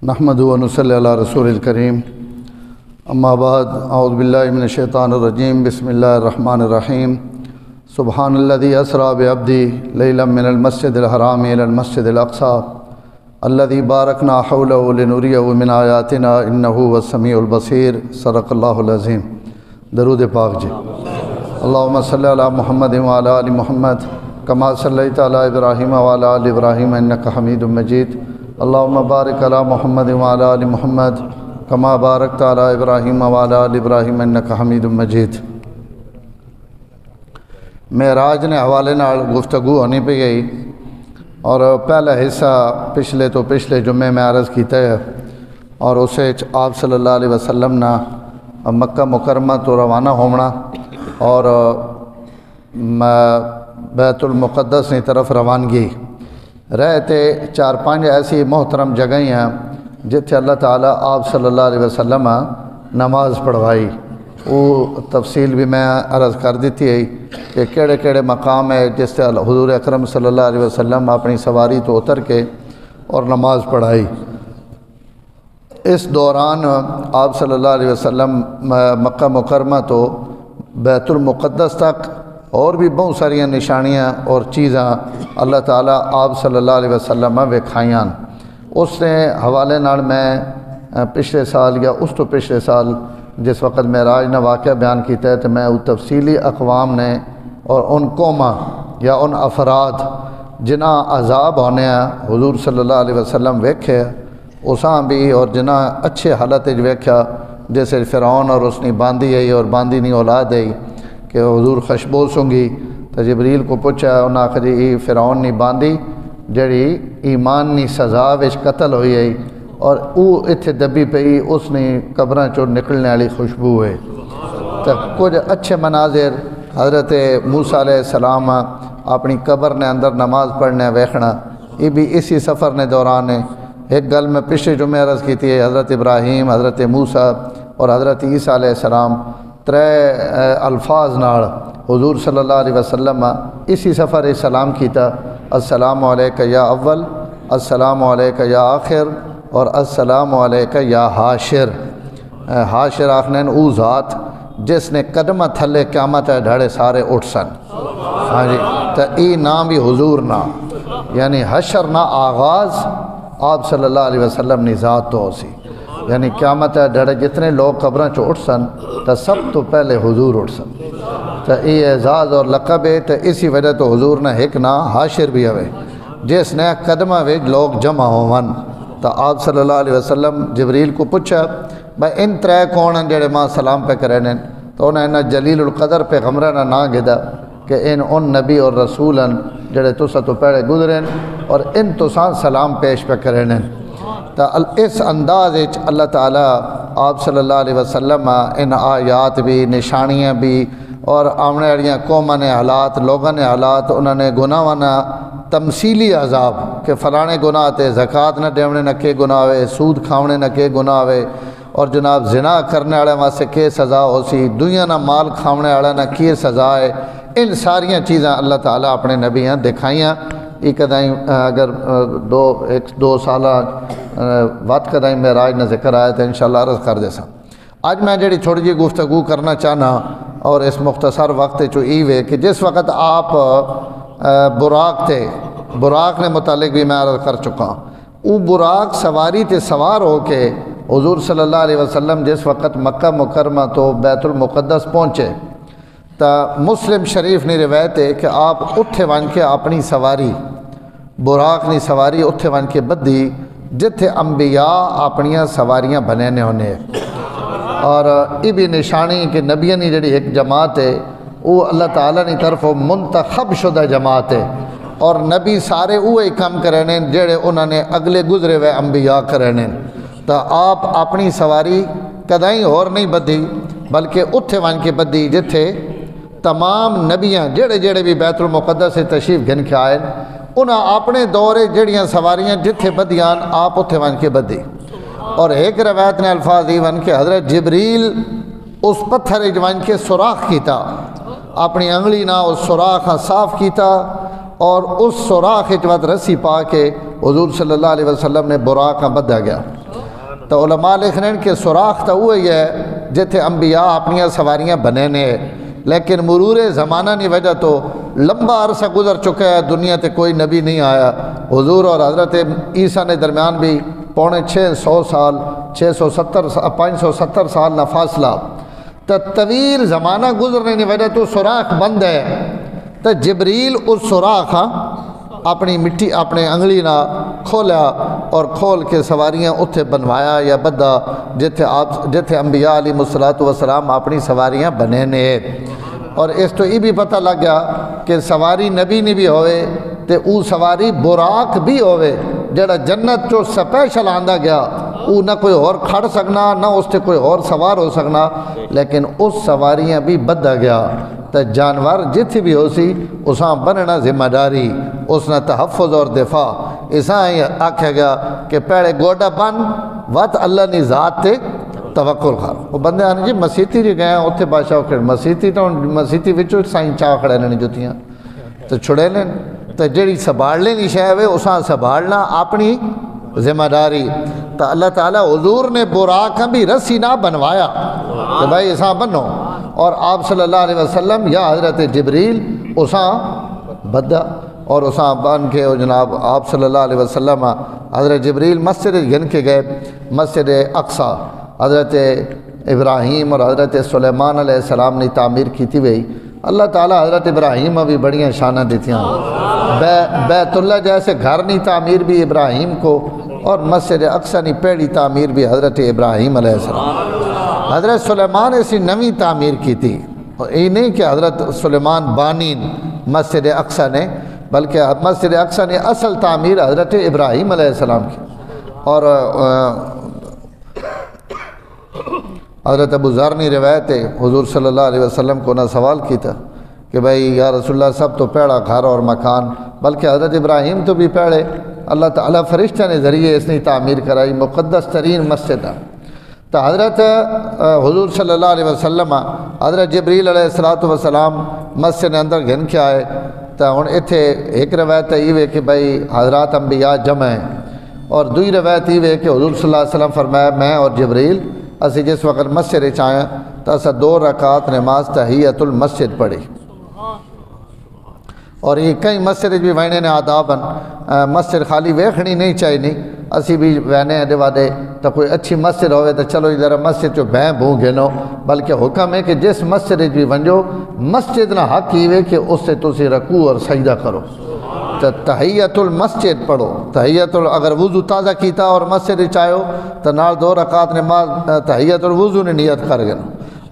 نحمدہ و نصلی علی رسول الکریم اما بعد اعوذ باللہ من الشیطان الرجیم بسم اللہ الرحمن الرحیم سبحان الذی اسری بعبدہ لیلا من المسجد الحرام الی المسجد الاقصی الذی بارکنا حولہ لنریہ من آیاتنا انہ هو السمیع البصیر صدق اللہ العظیم۔ درود پاک جی۔ اللہم صلی علی محمد وعلی آل محمد کما صلیت علی ابراہیم وعلی آل ابراہیم انک حمید مجید۔ اللہم بارک علی محمد وعلی آل محمد کما بارکت علی ابراہیم وعلی آل ابراہیم انک حمید مجید۔ معراج نے حوالے نال گفتگو ہونی پئی گئی اور پہلا حصہ پچھلے جمعے میں عرض کیتا ہے اور اسے آپ صلی اللہ علیہ وسلم نا مکہ مکرمہ تو روانہ ہونا اور بیت المقدس کی طرف روانگی رہتے 4-5 ایسی محترم جگہیں ہیں جتھے اللہ تعالیٰ آپ صلی اللہ علیہ وسلم نماز پڑھوائی۔ وہ تفصیل بھی میں عرض کر دیتی ہے کہ کیڑے کیڑے مقام ہے جس سے حضور اکرم صلی اللہ علیہ وسلم اپنی سواری تو اتر کے اور نماز پڑھائی۔ اس دوران آپ صلی اللہ علیہ وسلم مکہ مکرمہ تو بیت المقدس تک اور بھی بہت ساری نشانیاں اور چیزاں اللہ تعالیٰ آپ صلی اللہ علیہ وسلم وکھائیاں۔ اس نے حوالے نال میں پچھلے سال یا اس تو پچھلے سال جس وقت معراج نے واقعہ بیان کیتا ہے تو میں وہ تفصیلی اقوام نے اور ان قوماں یا ان افراد جنہاں عذاب ہونے ہیں حضور صلی اللہ علیہ وسلم ویکھے اساں بھی اور جنہاں اچھے حالت ویکھیا جیسے فرعون اور اس نے باندھی ہے اور باندھی نہیں اولاد ہے کہ حضور خشبوس ہوں گی تو جبریل کو پوچھا انہاں آخر جی فرعون نہیں باندھی جڑی ایمان نہیں سزا وچ قتل ہوئی ہے اور او اتھے دبی پئی اس نے قبراں چوں نکلنے والی خوشبو ہے۔ تو کچھ اچھے مناظر حضرت موسیٰ علیہ السلام اپنی قبر نے اندر نماز پڑھنے ویکھنا یہ بھی اسی سفر نے دوران ہے۔ ایک گل میں پچھلے جمعے عرض کی تھی حضرت ابراہیم حضرت موسیٰ اور حضرت عیسیٰ علیہ السلام 3 الفاظ نال حضور صلی اللہ علیہ وسلم اسی سفر سلام کیتا، السلام علیکہ یا اول، السلام علیکہ یا آخر اور السلام علیکہ یا حاشر۔ حاشر آخنے او ذات جس نے قدمہ تھلے قیامت ہے ڈھڑے سارے اٹھ سن۔ ہاں جی تو ای نام بھی حضور نا یعنی حشر نا آغاز آپ صلی اللہ علیہ وسلم نے ذات تو ہو سی یعنی قیامت ہے ڈھڑے جتنے لوگ قبریں چو اٹھ سن تو سب تو پہلے حضور اٹھ سن۔ تو ای اعزاز اور لقب ہے تو اسی وجہ تو حضور نے ایک نا حاشر بھی ہوئے جس نے قدمہ ویج لوگ جمع ہون۔ تو آپ صلی اللہ علیہ وسلم جبریل کو پوچھا بھائی ان 3 کون ہیں جڑے ماں سلام پہ کرنے تو انہیں انہا جلیل القدر پہ غمرہ نہ گدا کہ ان نبی اور رسول ہیں جڑے تسا تو پہلے گزریں اور ان تسان سلام پیش پہ کرنے۔ تو اس انداز اللہ تعالیٰ آپ صلی اللہ علیہ وسلم ان آیات بھی نشانیاں بھی اور آمنے والیاں قوماں نے حالات لوگوں نے حالات انہوں نے گناہ نہ تمثیلی عذاب کہ فلانے گناہ تے زکوٰۃ نہ دیونے نہ کے گناہ ہوئے، سود کھاونے نہ کے گناہ ہوئے اور جناب زنا کرنے والے واسطے کے سزا ہو سی، دنیا نہ مال کھاونے والا نہ کی سزا ہے۔ ان ساریاں چیزیں اللہ تعالیٰ اپنے نبیاں دکھائیاں۔ ایک کدائیں اگر 2 سالہ وقت کدائیں معراج نہ ذکر آیا تو انشاءاللہ عرض کر دے سا۔ آج میں جڑی تھوڑی جی گفتگو کرنا چاہنا اور اس مختصر وقت چو ایوے کہ جس وقت آپ براق تھے براق نے متعلق بھی میں عرض کر چکا ہوں، وہ براق سواری تے سوار ہو کے حضور صلی اللہ علیہ وسلم جس وقت مکہ مکرمہ تو بیت المقدس پہنچے تا مسلم شریف نے روایت ہے کہ آپ اتھے ون کے اپنی سواری براق نے سواری اتھے ون کے بدھی جتھے انبیاء اپنیاں سواریاں بنینے ہونے اور یہ بھی نشانی کہ نبیوں نے جڑی ایک جماعت ہے وہ اللہ تعالیٰ نے طرف منتخب شدہ جماعت ہے اور نبی سارے وہی کام کرنے جڑے انہوں نے اگلے گزرے ہوئے انبیاء کرنے۔ تو آپ اپنی سواری کدائیں اور نہیں بدھی بلکہ اتھے ون کے بدھی جتھے تمام نبیاں جڑے جڑے بھی بیت المقدس سے تشریف گھن کے آئے انہاں اپنے دورے جڑیاں سواریاں جتھے بدھیاں آپ اتھے ون کے بدھی۔ اور ایک روایت نے الفاظ ایون کہ حضرت جبریل اس پتھر جوان کے سوراخ کیتا اپنی انگلی نہ اس سوراخ صاف کیتا اور اس سوراخ رسی پا کے حضور صلی اللہ علیہ وسلم نے براق بدھا گیا۔ تو علماء لکھ رہے ہیں کہ سوراخ تو وہی ہے جتھے انبیاء اپنی سواریاں بنے نے، لیکن مرور زمانہ کی وجہ تو لمبا عرصہ گزر چکا ہے، دنیا تے کوئی نبی نہیں آیا۔ حضور اور حضرت عیسیٰ نے درمیان بھی 650 سال 570 سال نہ فاصلہ، تو طویل زمانہ گزرنے کی وجہ تو سوراخ بند ہے۔ تو جبریل اس سوراخ اپنی مٹی اپنے انگلی نہ کھولا اور کھول کے سواریاں اتھے بنوایا یا بدا جتھے انبیاء علیہ الصلوۃ والسلام اپنی سواریاں بنے نے۔ اور اس تو یہ بھی پتہ لگ گیا کہ سواری نبی نہیں بھی ہوئے تے او سواری براق بھی ہوئے جڑا جنت جو سپیشل آندہ گیا، او نہ کوئی اور کھڑ سکنا نہ اس تے کوئی اور سوار ہو سکنا، لیکن اس سواریاں بھی بدہ گیا۔ تو جانور جتھی بھی ہو سی اساں بننا ذمہ داری، اس نے تحفظ اور دفاع اساں آکھا گیا کہ پیڑے گوڑا بن وات اللہ نی ذات تے توکل کر۔ وہ بندے آنے جی مسیتی جی گئے ہیں اتھے بادشاہ کھڑ مسیتی تو مسیتی وچوں سائیں چاہ کھڑے نے جتیاں تو چھڑے لیں، تو جڑی سبھاڑ لینی شاہوے اساں سبھاڑنا اپنی ذمہ داری۔ تو اللہ تعالیٰ حضور نے براقاں بھی رسی نہ بنوایا کہ بھائی اساں بنو، اور آپ صلی اللہ علیہ وسلم یا حضرت جبریل اساں بدہ اور اساں بن کے جناب آپ صلی اللہ علیہ وسلم حضرت جبریل مسجد گن کے گئے، مسجد اقصیٰ حضرت ابراہیم اور حضرت سلیمان علیہ السلام نے تعمیر کی تھی وہی۔ اللہ تعالیٰ حضرت ابراہیم بھی بڑیاں شانہ دیتی ہیں، بیت اللہ جیسے گھر نہیں تعمیر بھی ابراہیم کو، اور مسجد اقصیٰ نہیں پیڑی تعمیر بھی حضرت ابراہیم علیہ السلام۔ حضرت سلیمان ایسی نوی تعمیر کی تھی، اور یہ نہیں کہ حضرت سلیمان بانی مسجد اقصیٰ نے، بلکہ مسجد اقصیٰ نے اصل تعمیر حضرت ابراہیم علیہ السلام کی۔ اور حضرت ابو ذر نے روایت ہے حضور صلی اللہ علیہ وسلم کو نہ سوال کی تھا کہ بھائی یا رسول اللہ سب تو پیڑا گھر اور مکان، بلکہ حضرت ابراہیم تو بھی پیڑے، اللہ تعالیٰ فرشتہ نے ذریعے اس نے تعمیر کرائی، مقدس ترین مسجد ہے۔ تو حضرت حضور صلی اللہ علیہ وسلم حضرت جبریل علیہ السلام مسجد اندر گھن کے آئے، تو ہن ایتھے ایک روایت یہ ہے کہ بھائی حضرات انبیاء جمع ہیں، اور دوئی روایت یہ ہے کہ حضور صلی اللہ علیہ وسلم فرمایا میں اور جبریل اسی جس وقت مسجد چاہیں تو اسا 2 رکعت نماز تحیت المسجد پڑھی۔ اور یہ کئی مسجد بھی وینے نے آداباً مسجد خالی ویکھنی نہیں چاہیے، اسی بھی وینے ہیں دیوادے تو کوئی اچھی مسجد ہوئے تو چلو ادھر مسجد جو بہیں بھوں گنو، بلکہ حکم ہے کہ جس مسجد بھی ونجو مسجد نہ حق ہی وے کہ اس سے تسی رکوع اور سجدہ کرو، تو تحیت المسجد پڑھو۔ تحیت اگر وضو تازہ کیتا اور مسجد چاہو تو نال 2 رکعت نماز تحیت الوضو نے نیت کر گئے،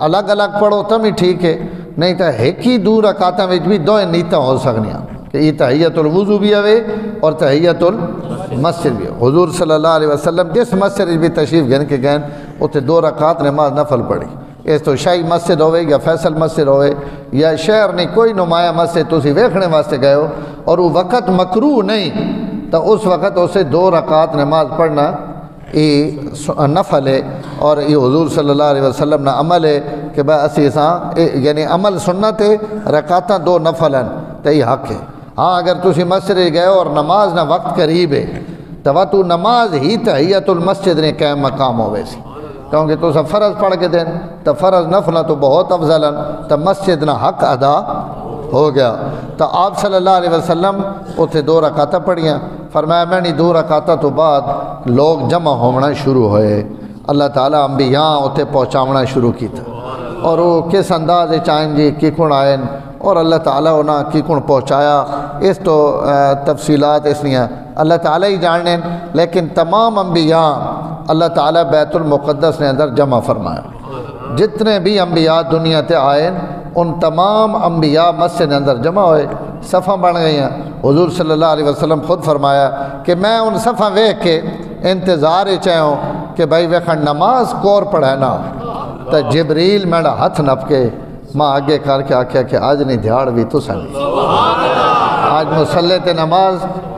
الگ الگ پڑھو تم ہی ٹھیک ہے، نہیں تو ایک ہی 2 رکعتاں وچ بھی 2 نیتاں ہو سکنیاں کہ یہ تحیت الوضو بھی ہوئے اور تحیت المسجد بھی ہو۔ حضور صلی اللہ علیہ وسلم جس مسجد بھی تشریف گھن کے گئے اتنے 2 رکعت نماز نفل پڑھی، اس تو شاہی مسجد ہوئے یا فیصل مسجد ہوئے یا شہر نہیں کوئی نمایاں مسجد تسی ویکھنے واسطے گئے ہو اور وہ وقت مکروہ نہیں تو اس وقت اسے 2 رکعت نماز پڑھنا یہ نفل ہے، اور یہ حضور صلی اللہ علیہ وسلم نا عمل ہے کہ بھائی اسی یعنی عمل سنت ہے، رکعتاں 2 نفل ہیں تو یہ حق ہے۔ ہاں اگر تسی مسجد گئے اور نماز نہ وقت قریب ہے تو نماز ہی تحیت المسجد نے قائم مقام ہوئے سی، کیونکہ تو سب فرض پڑھ کے دیں تو فرض نفل تو بہت افضل ہیں تو مسجد نہ حق ادا ہو گیا۔ تو آپ صلی اللہ علیہ وسلم اتھے 2 رکعتاں پڑھیاں، فرمایا میں نے 2 رکعتاں تو بعد لوگ جمع ہونا شروع ہوئے، اللہ تعالیٰ انبیاء اتھے پہنچاونا شروع کی تھا، اور وہ کس انداز چاہیں جی کی کن آئیں اور اللہ تعالیٰ انہاں کی کن پہنچایا، اس تو تفصیلات اس لیے اللہ تعالیٰ ہی جاننے، لیکن تمام انبیاء اللہ تعالیٰ بیت المقدس نے اندر جمع فرمایا۔ جتنے بھی انبیاء دنیا تے آئیں ان تمام انبیاء مسجد اندر جمع ہوئے، صفحہ بن گئی ہیں۔ حضور صلی اللہ علیہ وسلم خود فرمایا کہ میں ان صفحہ ویکھ کے انتظار چاہوں کہ بھائی ویکھن نماز کور پڑھائنا، تو جبریل میرا ہاتھ نپ کے ماں آگے کر کے آکھیا کہ آج نہیں دھیاڑ بھی تو سنی، آج مسلح تے نماز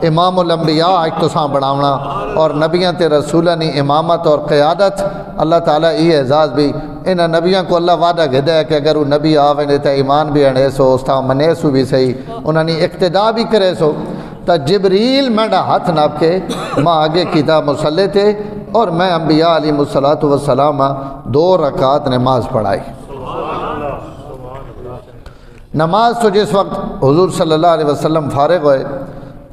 امام الانبیاء آج تو ساں بڑھاونا، اور نبیاں تے رسولہ نے امامت اور قیادت، اللہ تعالیٰ یہ اعزاز بھی انہاں نبیاں کو اللہ وعدہ گھدہ ہے کہ اگر وہ نبی آویں تے ایمان بھی انے سو استاں منے سو بھی صحیح انہاں نے اقتداء بھی کرے سو، تا جبریل میڈا ہاتھ ناپ کے ماں آگے کیتا مسلح تے اور میں انبیاء علیہ الصلوۃ والسلام 2 رکعت نماز پڑھائی۔ نماز تو جس وقت حضور صلی اللہ علیہ وسلم فارغ ہوئے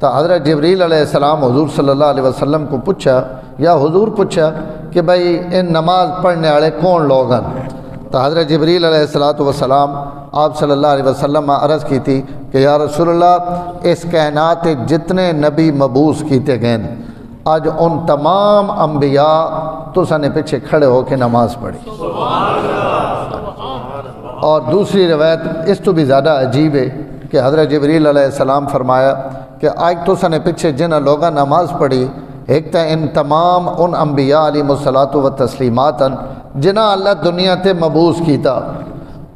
تو حضرت جبریل علیہ السلام حضور صلی اللہ علیہ وسلم کو پوچھا، یا حضور پوچھا کہ بھئی ان نماز پڑھنے والے کون لوگ ہیں؟ تو حضرت جبریل علیہ السلام آپ صلی اللہ علیہ وسلم عرض کی تھی کہ یا رسول اللہ اس کائنات جتنے نبی مبعوث کیتے گئے آج ان تمام انبیاء تساں نے پیچھے کھڑے ہو کے نماز پڑھی۔ اور دوسری روایت اس تو بھی زیادہ عجیب ہے کہ حضرت جبریل علیہ السلام فرمایا کہ آج تساں نے پیچھے جنہ لوگاں نماز پڑھی ایک تا ان تمام ان انبیاء علیہ الصلوۃ والتسلیمات جنہ اللہ دنیا تے مبعوث کیتا،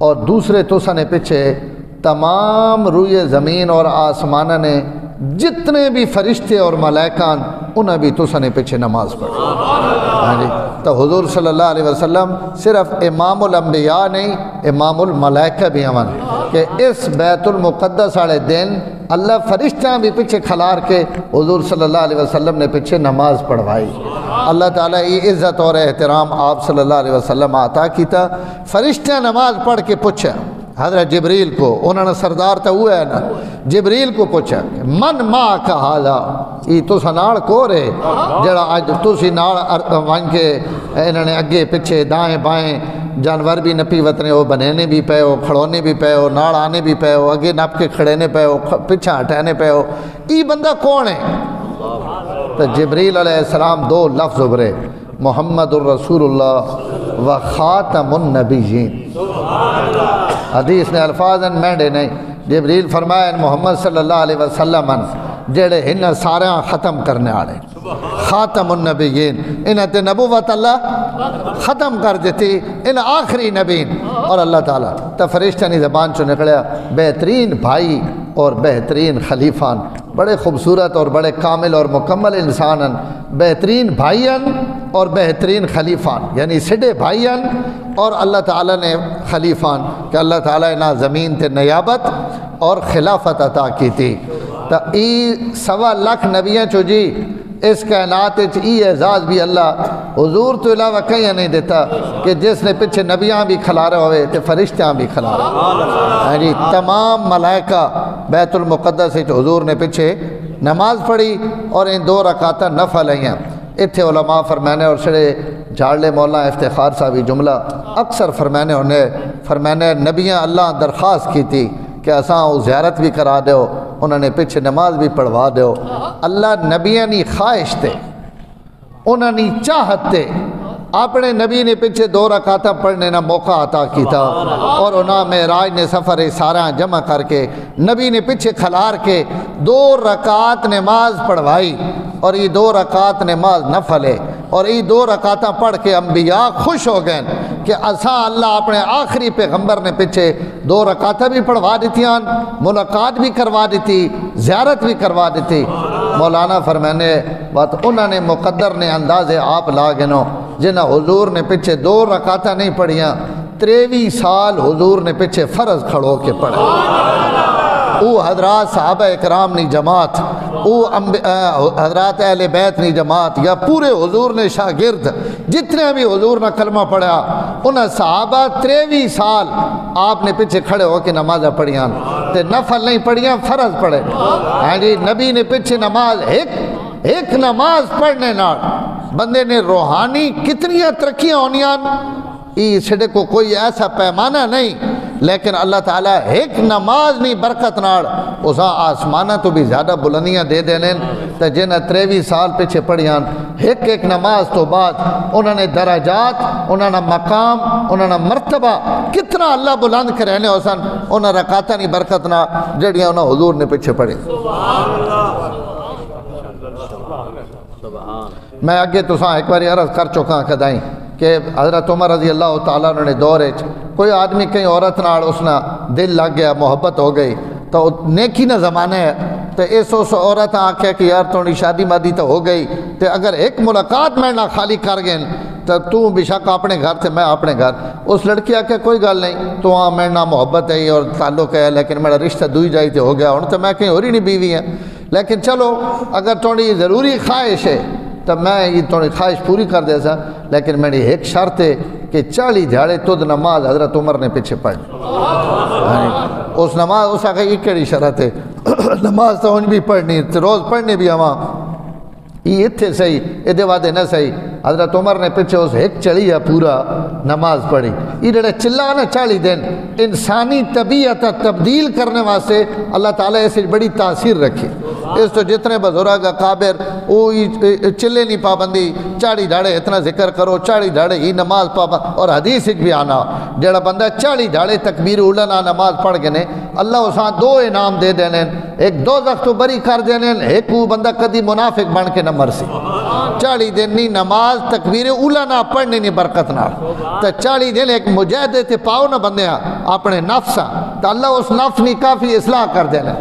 اور دوسرے تساں نے پیچھے تمام روئے زمین اور آسمانہ نے جتنے بھی فرشتے اور ملائکان انہیں بھی تساں نے پیچھے نماز پڑھی۔ ہاں جی، تو حضور صلی اللہ علیہ وسلم صرف امام الانبیاء نہیں، امام الملائکہ بھی ہمیں کہ اس بیت المقدس والے دن اللہ فرشتہ بھی پیچھے کھلار کے حضور صلی اللہ علیہ وسلم نے پیچھے نماز پڑھوائی۔ اللہ تعالیٰ یہ عزت اور احترام آپ صلی اللہ علیہ وسلم عطا کیتا۔ فرشتہ نماز پڑھ کے پوچھا حضرت جبریل کو، انہوں نے سردار تو ہوا ہے نا، جبریل کو پوچھا من ما کا حالا یہ تو سناڑ کو رہے جڑا آج تسی ناڑ وان کے انہوں نے اگے پچھے دائیں بائیں جانور بھی نپی وطنے ہو، بنینے بھی پے ہو، کھڑونے بھی پے ہو، ناڑ آنے بھی پے ہو، اگے نپ کے کھڑینے پے ہو، پچھا ہٹانے پے ہو، یہ بندہ کون ہے؟ تو جبریل علیہ السلام 2 لفظ ابھرے، محمد الرسول اللہ و خاتم النبیین۔ حدیث نے الفاظ مہنڈے نہیں، جبریل فرمایا محمد صلی اللہ علیہ وسلم جڑے ہن سارے ختم کرنے والے خاتم النبیین، انہیں تے نبوت اللہ ختم کر دیتی، ان آخری نبیین۔ اور اللہ تعالیٰ تو فرشتہ نے زبان چو نکلیا بہترین بھائی اور بہترین خلیفان، بڑے خوبصورت اور بڑے کامل اور مکمل انسانن، بہترین بھائین اور بہترین خلیفان، یعنی سڈے بھائین اور اللہ تعالیٰ نے خلیفان کہ اللہ تعالیٰ نے زمین تے نیابت اور خلافت عطا کی تھی۔ تو ای 1.25 لاکھ نبیاں چو جی اس کائنات ای اعزاز بھی اللہ حضور تو علاوہ کہیں نہیں دیتا کہ جس نے پیچھے نبیاں بھی کھلارے ہوئے تے فرشتیاں بھی کھلارے یعنی تمام ملائکہ بیت المقدس حضور نے پیچھے نماز پڑھی اور ان 2 رکعت نفل ہیں۔ اتھے علماء فرمانے اور سڑے جھاڑلے مولا افتخار صاحبی جملہ اکثر فرمانے نبیاں اللہ درخواست کی تھی کہ اساں وہ زیارت بھی کرا دیو، انہوں نے پیچھے نماز بھی پڑھوا دیو۔ اللہ نبیاں نی خواہش تے انہوں نے چاہت تے اپنے نبی نے پیچھے 2 رکعتاں پڑھنے نہ موقع عطا کیتا، اور انہاں معراج نے سفر سارا جمع کر کے نبی نے پیچھے کھلار کے 2 رکعت نماز پڑھوائی، اور یہ 2 رکعت نماز نفل ہے، اور یہ 2 رکعتاں پڑھ کے انبیاء خوش ہو گئے کہ اساں اللہ اپنے آخری پیغمبر نے پیچھے 2 رکعتاں بھی پڑھوا دیتیاں، ملاقات بھی کروا دیتی، زیارت بھی کروا دیتی۔ مولانا فرمانے بات انہوں نے مقدر نے انداز آپ لاگنو جنہ حضور نے پیچھے 2 رکعتاں نہیں پڑھیاں، 23 سال حضور نے پیچھے فرض کھڑو کے پڑھے۔ او حضرات صحابہ اکرام نی جماعت، او حضرات اہل بیت نی جماعت، یا پورے حضور نے شاگرد جتنے بھی حضور نے کلمہ پڑھا انہیں صحابہ 23 سال آپ نے پیچھے کھڑے ہو کے نمازیں پڑھیاں تے نفل نہیں پڑھیاں، فرض پڑھے۔ ہاں جی، نبی نے پیچھے نماز ایک نماز پڑھنے نہ بندے نے روحانی کتنی ترقیاں ہونیاں، سڈے کو کوئی ایسا پیمانہ نہیں، لیکن اللہ تعالیٰ ایک نماز نہیں برکت ناڑ اسا آسمانہ تو بھی زیادہ بلندیاں دے دینے تو جنہیں 23 سال پیچھے پڑھیاں ایک نماز تو بعد انہوں نے درجات، انہوں نے مقام، انہوں نے مرتبہ کتنا اللہ بلند کرنے ہو سن، انہوں نے رکعتاں نہیں برکت نہ جڑیاں انہوں حضور نے پیچھے پڑھی۔ میں آگے تو ایک باری عرض کر چکا کدائیں کہ حضرت عمر رضی اللہ تعالیٰ نے دورے کوئی آدمی کہیں عورت نال اس نے دل لگ گیا، محبت ہو گئی تو نیکی نہ زمانے ہے تو اس عورت آکھے کہ یار تھوڑی شادی مادی تو ہو گئی تو اگر ایک ملاقات میں نہ خالی کر گئے تو بے شک اپنے گھر تھے میں اپنے گھر، اس لڑکی آکھے کوئی گل نہیں تو ہاں میں نہ محبت ہے اور تعلق ہے لیکن میرا رشتہ دوئی جائی تو ہو گیا، ہوں تو میں کہیں اور ہی نہیں بیوی ہیں، لیکن چلو اگر تھوڑی ضروری خواہش ہے تو میں یہ تھوڑی خواہش پوری کر دے سا، لیکن میری ایک شرط ہے کہ 40 دھیاڑے تد نماز حضرت عمر نے پیچھے پڑھ اس نماز اس آگے یہ کیڑی شرط ہے نماز تو انج بھی پڑھنی روز پڑھنی بھی ہوا یہ اتھے صحیح ادھے وعدے نہ صحیح حضرت عمر نے پیچھے اس ایک چڑھی ہے پورا نماز پڑھی یہ جڑے چلا نا 40 دن انسانی طبیعت تبدیل کرنے واسطے اللہ تعالیٰ ایسی بڑی تاثیر رکھی اس تو جتنے بزرگ اکابر وہ چلے نہیں پابندی 40 دھاڑے اتنا ذکر کرو 40 دھاڑے ہی نماز پابند اور حدیث ایک بھی آنا جڑا بندہ 40 دھاڑے تکبیر اولا نماز پڑھ گنے اللہ اساں 2 انعام دے دینے ایک دوزخ تو بری کر دینے ایک وہ بندہ کدی منافق بن کے نہ مرسی 40 دن نہیں نماز تکبیر اولا نہ پڑھنے نہیں برکت نہ تو 40 دن ایک مجاہدے تے پاؤ نہ بندیاں اپنے نفساں تو اللہ اس نفس نہیں کافی اصلاح کر دینے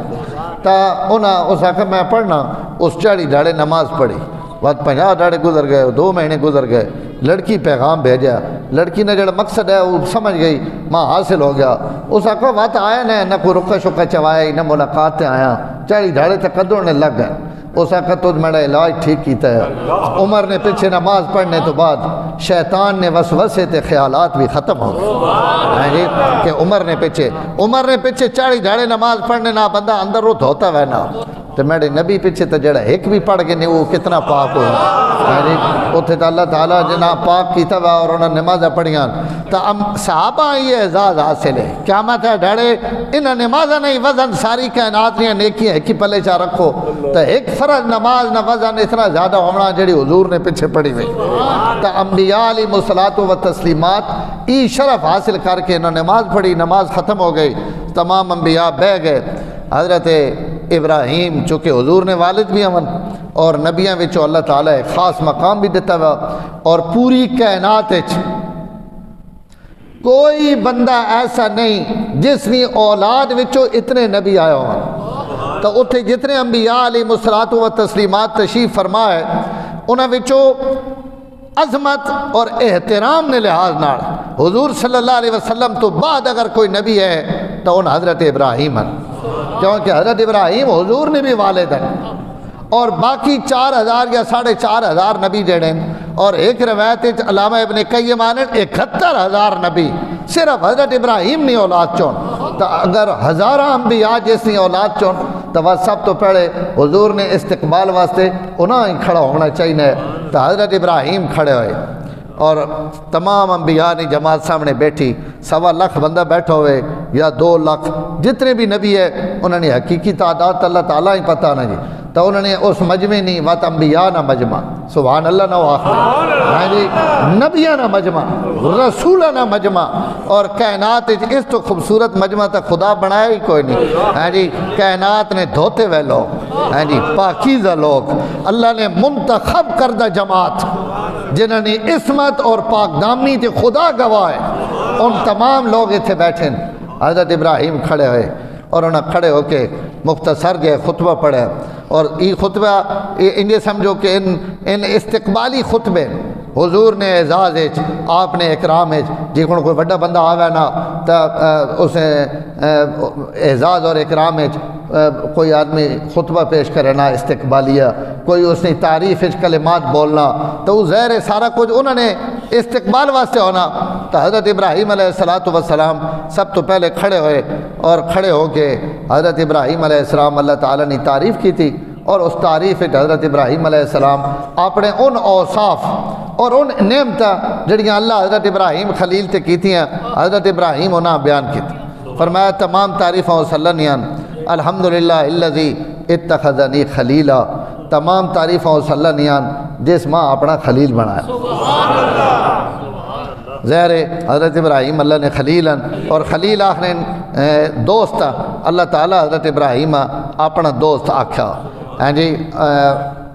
تا انہاں اس آکھا میں پڑھنا اس 40 دھاڑے نماز پڑھی وقت 50 دھاڑے گزر گئے 2 مہینے گزر گئے لڑکی پیغام بھیجا لڑکی نے جڑا مقصد ہے وہ سمجھ گئی ماں حاصل ہو گیا اس آکھا وقت آیا نہ کوئی رکا شکا چوایا نہ ملاقاتیں آیا 40 دھاڑے تک قدرنے لگ گئے اس آقا تو میرا علاج ٹھیک کیتا ہے عمر نے پیچھے نماز پڑھنے تو بعد شیطان نے وسوسے تے خیالات بھی ختم ہو گئے کہ عمر نے پیچھے 40 دھاڑے نماز پڑھنے نہ بندہ اندر رو دھوتا ہے نا تو میرے نبی پیچھے تو جڑا ایک بھی پڑھ گئے نہیں وہ کتنا پاک ہوا اتنے تو اللہ تعالیٰ جنا پاک کیتا ہوا اور انہوں نے نمازیں پڑھیاں تو صحابہ یہ اعزاز حاصل ہے قیامت ہے ڈھڑے انہاں نمازیں نہیں وزن ساری کائنات نے نیکیاں ایک ہی پلے چاہ رکھو تو ایک فرض نماز نہ وزن اتنا زیادہ ہونا جڑی حضور نے پیچھے پڑھی ہوئی تو انبیاء علیہ الصلوۃ و تسلیمات ای شرف حاصل کر کے انہوں نے نماز پڑھی نماز ختم ہو گئی تمام انبیاء بہ گئے حضرت ابراہیم چونکہ حضور نے والد بھی امن اور نبیاں وچوں اللہ تعالیٰ ایک خاص مقام بھی دیتا ہوا اور پوری کائنات کوئی بندہ ایسا نہیں جس نے اولاد وچوں اتنے نبی آیا ہوا تو اتھے جتنے انبیاء علیہ الصلوۃ و تسلیمات تشریف فرمائے انہاں وچوں عظمت اور احترام نے لحاظ نال حضور صلی اللہ علیہ وسلم تو بعد اگر کوئی نبی ہے تو ان حضرت ابراہیم ہیں کیونکہ حضرت ابراہیم حضور نے بھی والد ہیں اور باقی 4000 یا 4500 نبی جڑے اور ایک روایت علامہ ابن قیم آنے 71,000 نبی صرف حضرت ابراہیم نے اولاد چون تو اگر ہزارہ انبیاء جس نے اولاد چون تو وہ سب تو پہلے حضور نے استقبال واسطے انہاں ہی کھڑا ہونا چاہیے تو حضرت ابراہیم کھڑے ہوئے اور تمام انبیاء نے جماعت سامنے بیٹھی 1.25 لاکھ بندہ بیٹھا ہوئے یا 2 لاکھ جتنے بھی نبی ہے انہوں نے حقیقی تعداد اللہ تعالیٰ ہی پتہ نہ جی تو انہوں نے اس مجمع نہیں وات انبیاء نہ مجمع سبحان اللہ نہ آخر نبیاں نہ مجمع رسولہ نہ مجمع اور کائنات اس تو خوبصورت مجمع تک خدا بنایا ہی کوئی نہیں کائنات نے دھوتے ہوئے لوگ پاکیزہ لوگ اللہ نے منتخب کردہ جماعت جنہوں نے عصمت اور پاک دامنی تھے خدا گواہ ان تمام لوگ اتھے بیٹھیں حضرت ابراہیم کھڑے ہوئے اور انہوں کھڑے ہو کے مختصر گئے خطبہ پڑھے اور یہ خطبہ انہیں سمجھو کہ ان استقبالی خطبے حضور نے اعزاز آپ نے اکرام جی کوئی بڑا بندہ آوے نا تو اسے اعزاز اور اکرام کوئی آدمی خطبہ پیش کرے نا استقبالیہ کوئی اس نے تعریف کلمات بولنا تو وہ ظاہر ہے سارا کچھ انہوں نے استقبال واسطے ہونا تو حضرت ابراہیم علیہ السلام سب تو پہلے کھڑے ہوئے اور کھڑے ہو کے حضرت ابراہیم علیہ السلام اللہ تعالیٰ نے تعریف کی تھی اور اس تعریف حضرت ابراہیم علیہ السلام اپنے ان اوصاف اور ان نعمتاں جڑیاں اللہ حضرت ابراہیم خلیل تے کی تھیں حضرت ابراہیم انہاں بیان کی تھی فرمایا تمام تعریفوں وسلنیاں الحمدللہ الذی اتخذنی خلیلا تمام تعریفوں وسلنیاں جس ماں اپنا خلیل بنایا ظاہر حضرت ابراہیم اللہ نے خلیل اور خلیل آخنے دوست اللہ تعالیٰ حضرت ابراہیم اپنا دوست آکھا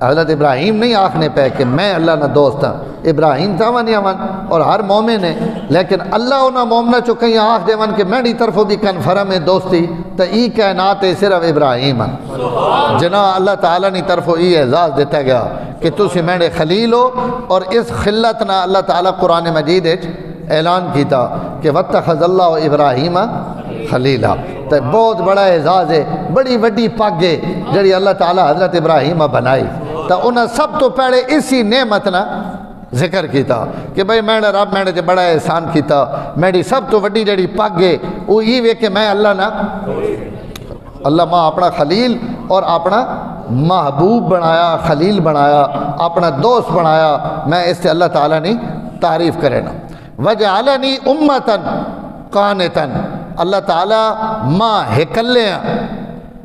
حضرت ابراہیم نہیں آخنے پہ کہ میں اللہ نہ دوست ہوں ابراہیم تھا ون یا ون اور ہر مومن ہے لیکن اللہ انہاں مومنہ چو کہیں آخ دے ون کہ میری طرفوں بھی کنفرم دوستی تو ای کائنات صرف ابراہیم ہیں جنا اللہ تعالیٰ نے طرفوں ای اعزاز دیتا گیا کہ تسی میرے خلیل ہو اور اس خلت نہ اللہ تعالیٰ قرآن مجید اعلان کیتا کہ وَاتَّخَذَ اللَّهُ إِبْرَاهِيمَ خلیلہ تو بہت بڑا اعزاز ہے بڑی وڈی پگ ہے جڑی اللہ تعالیٰ حضرت ابراہیم بنائی تو انہیں سب تو پہلے اسی نعمت نہ ذکر کیتا کہ بھئی میں نے رب میں نے بڑا احسان کیتا، میری سب تو وڈی جڑی پگ ہے وہ یہ وے کہ میں اللہ نہ اللہ ماں اپنا خلیل اور اپنا محبوب بنایا، خلیل بنایا، اپنا دوست بنایا، میں اس سے اللہ تعالیٰ نے تعریف کرے نا۔ وَجَعَلَنِي أُمَّةً قَانِتًا، اللہ تعالیٰ ماں ہکلے ہیں،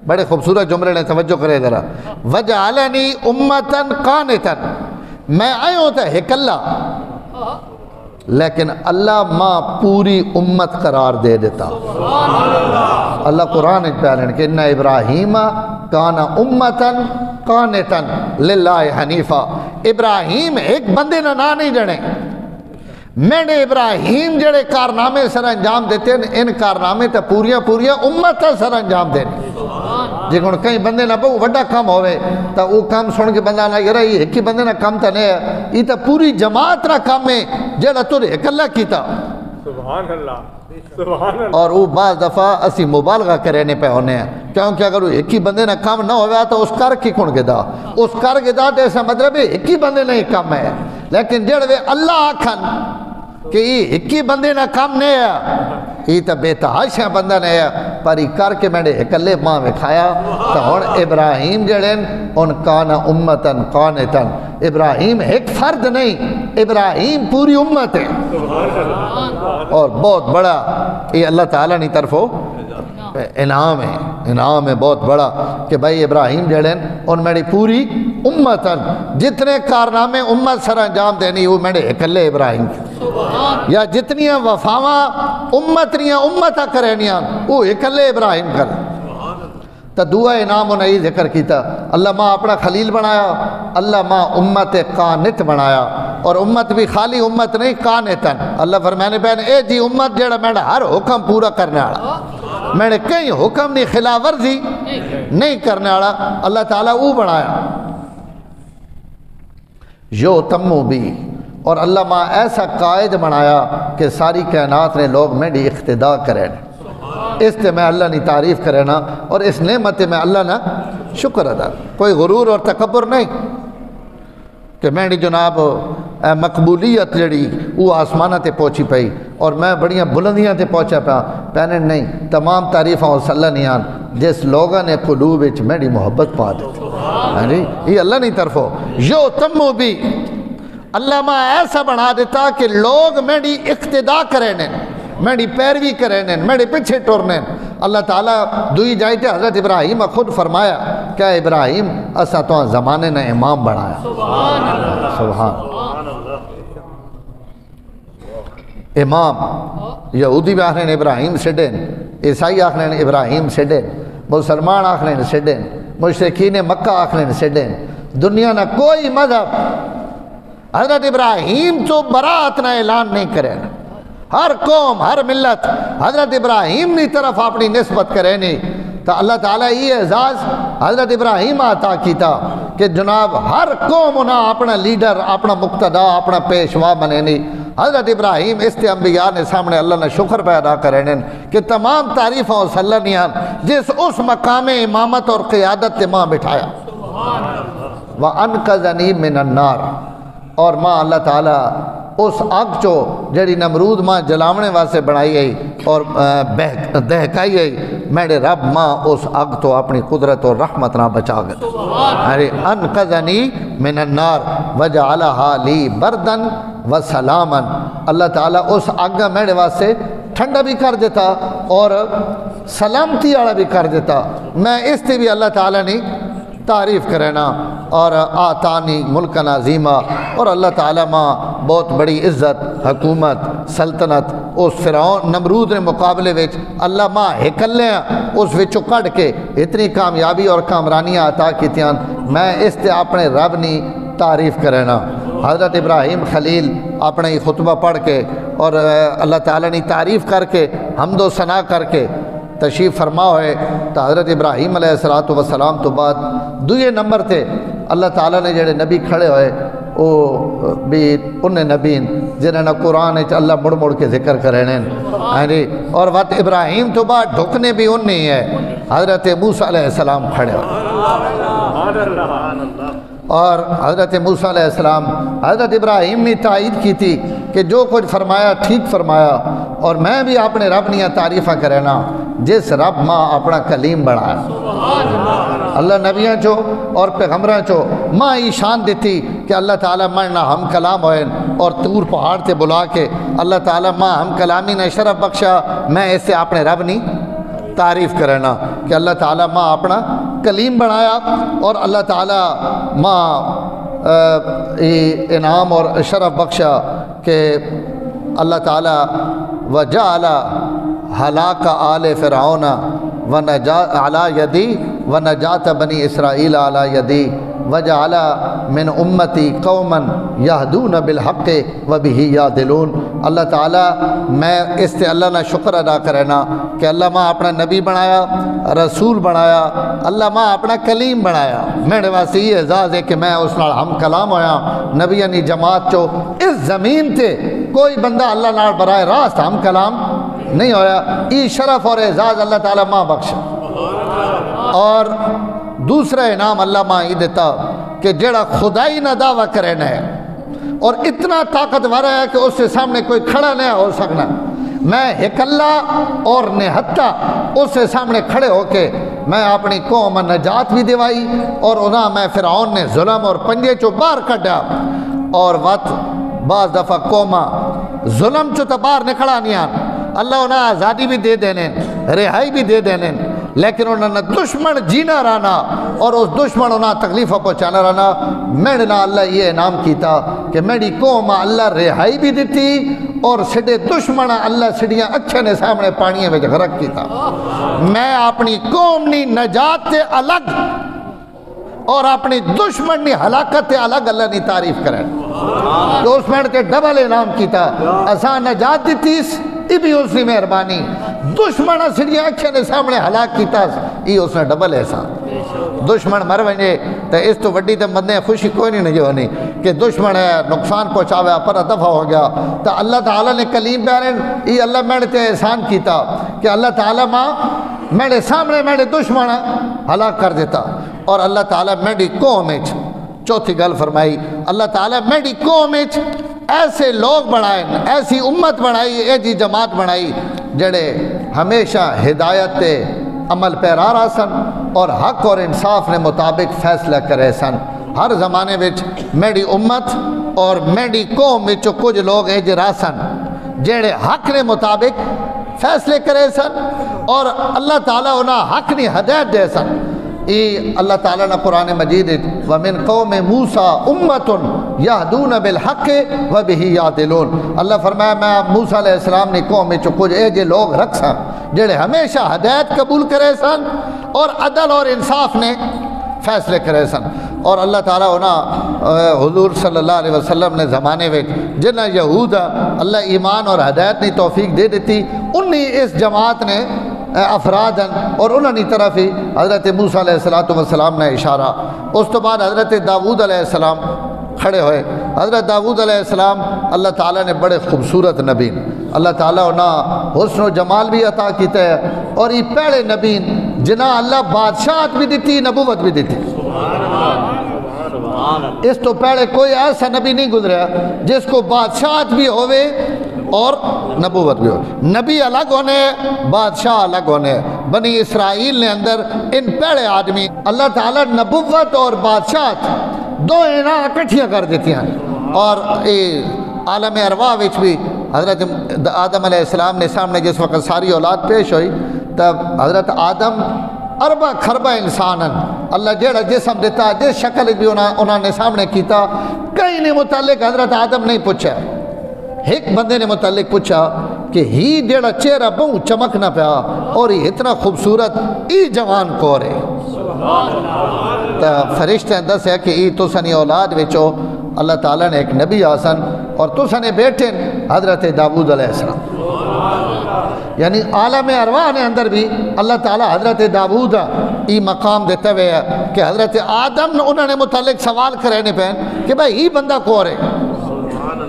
بڑے خوبصورت جملے نے توجہ کرے ذرا۔ وَجَعَلَنِي أُمَّةً قَانِتًا، میں آئے ہوتا ہے ہکلہ، لیکن اللہ ماں پوری امت قرار دے دیتا۔ اللہ قرآن پیارن کہ انَّ ابراہیم کان امتاً قانتاً للہ حنیفہ، ابراہیم ایک بندے نہ نہیں جڑے، میں نے ابراہیم جڑے کارنامے سر انجام دیتے ہیں، ان کارنامے تا پوریا امت سر انجام دینے۔ جی کون کئی بندے نہ بہو وڈا کام ہوئے تا وہ کام سن کے بندہ نہ یرا یہ ایک ہی بندے نہ کام تا نہیں ہے، یہ تا پوری جماعت نہ کام ہے جڑا تو ایک اللہ کیتا۔ سبحان اللہ، سبحان اللہ۔ اور وہ بعض دفعہ اسی مبالغہ کرنے پہ ہونے ہیں، کیونکہ اگر وہ ایک ہی بندے نہ کام نہ ہوئے تو اس کر کی کون گدا، اس کر گدا تو ایسا مطلب ہے ایک ہی بندے نہیں کام ہے، لیکن جڑوے اللہ آکھن کہ یہ ایک ہی بندے نہ کام نہیں ہے، یہ تو بے تحاشا بندہ نہیں ہے، پر یہ کر کے میں نے اکلے ماں میں کھایا۔ تو ہون ابراہیم جڑیں ان کانا امتاً قانتاً، ابراہیم ایک فرد نہیں، ابراہیم پوری امت ہے، اور بہت بڑا یہ اللہ تعالیٰ نے طرفوں انعام ہے بہت بڑا کہ بھائی ابراہیم جڑیں ان میری پوری امتاً جتنے کارنامے امت سر انجام دینی وہ میرے اکلے ابراہیم یا جتنی وفاواں امتہ کرینیاں وہ اکلے ابراہیم کر۔ تو دعا انعام انہیں یہ ذکر کیتا، اللہ ماں اپنا خلیل بنایا، اللہ ماں امت قانت بنایا، اور امت بھی خالی امت نہیں قانتاً، اللہ فرمانے پہنے اے جی امت جڑا میں نے ہر حکم پورا کرنے والا، میں نے کئی حکم نہیں خلاف ورزی نہیں کرنے والا، اللہ تعالیٰ وہ بنایا۔ یو تمو بھی، اور اللہ ماں ایسا قائد بنایا کہ ساری کائنات نے لوگ میری اقتداء کریں، اس سے میں اللہ نے تعریف کرے نا، اور اس نعمت میں اللہ نے شکر ادا، کوئی غرور اور تکبر نہیں کہ میں نے جناب مقبولیت جڑی وہ آسمانہ تے پہنچی پئی اور میں بڑیاں بلندیاں تے پہنچا پیا، پہنے نہیں، تمام تعریفاں صلی اللہ نیان جس لوگاں نے قلوب وچ میری محبت پا دیتی، یہ اللہ نہیں طرفوں یو تمو بھی، اللہ ماں ایسا بنا دیتا کہ لوگ میری اقتداء کریں، میری پیروی کریں، میرے پیچھے ٹورنے۔ اللہ تعالیٰ دوئی جائیتے حضرت ابراہیم خود فرمایا کیا ابراہیم اسا تو زمانے نے امام بنایا، سبحان امام۔ یہودی بھی آخرین ابراہیم سڈین، عیسائی آخرین ابراہیم سڈین، مسلمان آخرین سڈین، مشرکین مکہ آخرین سڈین، دنیا نہ کوئی مذہب حضرت ابراہیم تو برات نہ اعلان نہیں کرے، ہر قوم ہر ملت حضرت ابراہیم کی طرف اپنی نسبت کرے نہیں۔ تو اللہ تعالیٰ یہ اعزاز حضرت ابراہیم عطا کیتا کہ جناب ہر قوم انہاں اپنا لیڈر، اپنا مقتدا، اپنا پیشوا بنے نہیں۔ حضرت ابراہیم اس تے انبیاء نے سامنے اللہ نے شکر پیدا کریں کہ تمام تعریفوں صلی اللہ نیان جس اس مقام امامت اور قیادت تے ماں بٹھایا۔ وَأَنْقَذَنِي مِنَ النَّارِ، اور ماں اللہ تعالیٰ اس آگ چو جڑی نمرود ماں جلاونے واسے بنائی گئی اور دہکائی گئی، میرے رب ماں اس آگ تو اپنی قدرت اور رحمت نہ بچا گئے۔ انقذنی من النار وجعلها لی بردن وسلاما، اللہ تعالیٰ اس آگ میرے واسے ٹھنڈا بھی کر دیتا اور سلامتی والا بھی کر دیتا۔ میں اس سے بھی اللہ تعالیٰ نے تعریف کرنا، اور آتانی ملکن عظیمہ، اور اللہ تعالیٰ ماں بہت بڑی عزت، حکومت، سلطنت اس فرعون نمرود نے مقابلے وچ اللہ ماں ہکلے اس وچوں کڑ کے اتنی کامیابی اور کامرانیاں عطا کیتیاں۔ میں اس تے اپنے رب نی تعریف کرنا۔ حضرت ابراہیم خلیل اپنے ہی خطبہ پڑھ کے اور اللہ تعالیٰ نے تعریف کر کے حمد و ثنا کر کے تشریف فرما ہوئے، تو حضرت ابراہیم علیہ السلام تو بعد دوئے نمبر تھے اللہ تعالیٰ نے جڑے نبی کھڑے ہوئے وہ بھی انہیں نبی جنہیں نہ قرآن اللہ مڑ مڑ کے ذکر کریں، اور وقت ابراہیم تو بعد ڈھکنے بھی ان نہیں ہے، حضرت موسیٰ علیہ السلام کھڑے ہوئے، اور حضرت موسیٰ علیہ السلام حضرت ابراہیم نے تائید کی تھی کہ جو کچھ فرمایا ٹھیک فرمایا، اور میں بھی اپنے رب نیا تعریفہ کرنا جس رب ماں اپنا کلیم بنایا۔ اللہ نبیاں چو اور پیغمبراں چو ماں ہی شان دیتی کہ اللہ تعالیٰ مرنا ہم کلام ہوئے، اور تور پہاڑ تے بلا کے اللہ تعالیٰ ماں ہم کلامی نے شرف بخشا، میں اس سے اپنے رب نہیں تعریف کرنا کہ اللہ تعالیٰ ماں اپنا کلیم بنایا، اور اللہ تعالیٰ ماں انعام اور شرف بخشا کہ اللہ تعالیٰ وجعل ہلاک آل فرعون ونجات علی یدی ونجات بنی اسرائیل علی یدی وجعل من امتی قوما یہدون بالحق وبہ یعدلون۔ اللہ تعالیٰ میں اس سے اللہ نے شکر ادا کرنا کہ اللہ ماں اپنا نبی بنایا، رسول بنایا، اللہ ماں اپنا کلیم بنایا۔ میرے واسطے یہ اعزاز ہے کہ میں اس نال ہم کلام ہویا، نبیانی جماعت چو اس زمین تے کوئی بندہ اللہ نال براہ راست ہم کلام نہیں ہویا، ای شرف اور اعزاز اللہ تعالیٰ ماں بخشا۔ اور دوسرا انعام اللہ ماں ہی دیتا کہ جڑا خدائی نہ دعویٰ کرنا ہے اور اتنا طاقتور ہے کہ اس سے سامنے کوئی کھڑا نہیں ہو سکنا، میں ایک اللہ اور نہتا اس سے سامنے کھڑے ہو کے میں اپنی قوم نجات بھی دیوائی، اور انہاں میں فرعون نے ظلم اور پنجے چو باہر کڈیا، اور بعض دفعہ قوماں ظلم چو تا باہر نکلا نہیں آن، اللہ انہاں آزادی بھی دے دینے، رہائی بھی دے دینے، لیکن انہوں نے دشمن جینا رہنا اور اس دشمن انہاں تکلیفہ پہنچانا رہنا۔ میرے نا اللہ یہ انعام کیتا کہ میری قوم اللہ رہائی بھی دیتی، اور سڈے دشمن اللہ سڈیاں اچھے نے سامنے پانیے میں غرق کیتا۔ میں اپنی قوم نی نجات تے الگ اور اپنی دشمن نی ہلاکت تے الگ اللہ نی تعریف کریں، تو اس میں کے ڈبل انعام کیتا، اساں نجات دیتیس ای بھی اس نے مہربانی، دشمن سڑیاں اچھے نے سامنے ہلاک کیتا ای اس نے ڈبل احسان۔ دشمن مر ونجے تو اس تو وڈی تے بندے خوشی کوئی نہیں ہونی کہ دشمن ہے نقصان پہنچاویا پر دفع ہو گیا، تو اللہ تعالیٰ نے کلیم بیارن ای اللہ میرے تے احسان کیتا کہ اللہ تعالیٰ ماں میرے سامنے میرے دشمن ہلاک کر دیتا، اور اللہ تعالیٰ میری قوم اچ چوتھی گل فرمائی، اللہ تعالیٰ میری قوم اچ ایسے لوگ بنائیں، ایسی امت بنائی، ایسی جماعت بنائی جڑے ہمیشہ ہدایت تے عمل پیرار آسن اور حق اور انصاف نے مطابق فیصلہ کرے سن۔ ہر زمانے وچ میری امت اور میری قوم وچ کچھ لوگ اجرا سن جڑے حق نے مطابق فیصلے کرے سن، اور اللہ تعالیٰ انہاں حق نے ہدایت دے سن۔ اللہ تعالیٰ نے قرآن مجید وَمِن قَوْمِ مُوسَىٰ أُمَّةٌ يَهْدُونَ بِالْحَقِّ وَبِهِ يَعْدِلُونَ۔ اللہ فرمایا میں موسیٰ علیہ السلام نے قوم میں کچھ ایجے لوگ رکھ سن جڑے ہمیشہ ہدایت قبول کرے سن اور عدل اور انصاف نے فیصلے کرے سن۔ اور اللہ تعالیٰ انہاں حضور صلی اللہ علیہ وسلم نے زمانے میں جنہ یہود اللہ ایمان اور ہدایت نے توفیق دے دیتی، انہی اس جماعت نے افراد اور انہوں نے طرف ہی حضرت موسیٰ علیہ السلام نے اشارہ۔ اس تو بعد حضرت داؤد علیہ السلام کھڑے ہوئے۔ حضرت داؤد علیہ السلام اللہ تعالیٰ نے بڑے خوبصورت نبی، اللہ تعالیٰ انہاں حسن و جمال بھی عطا کیتے ہیں، اور یہ پہلے نبی جنہاں اللہ بادشاہت بھی دیتی نبوت بھی دیتی۔ اس تو پہلے کوئی ایسا نبی نہیں گزرا جس کو بادشاہت بھی ہوئے اور نبوت بھی ہو، نبی الگ ہونے بادشاہ الگ ہونے۔ بنی اسرائیل نے اندر ان پہلے آدمی اللہ تعالیٰ نبوت اور بادشاہت دو انہاں اکٹھیاں کر دیتی ہیں، اور عالم ارواح وچ بھی حضرت آدم علیہ السلام نے سامنے جس وقت ساری اولاد پیش ہوئی تب حضرت آدم اربع خربہ انسانن اللہ جیڑا جسم دیتا جس شکل بھی انہوں نے سامنے کیتا، کئی نے متعلق حضرت آدم نہیں پوچھا، ایک بندے نے متعلق پوچھا کہ ہی جیڑا چہرہ بہت چمکنا پیا اور یہ اتنا خوبصورت ای جوان کو رہے، تو فرشتے دس ہے کہ ای تو سنی اولاد وچو اللہ تعالیٰ نے ایک نبی آسن اور تو سنے بیٹھے حضرت داؤد علیہ السلام، یعنی عالم ارواح نے اندر بھی اللہ تعالیٰ حضرت داؤد ای مقام دیتے ہوئے ہے کہ حضرت آدم انہوں نے متعلق سوال کرنے پہن کہ بھائی ہی بندہ کو رہے،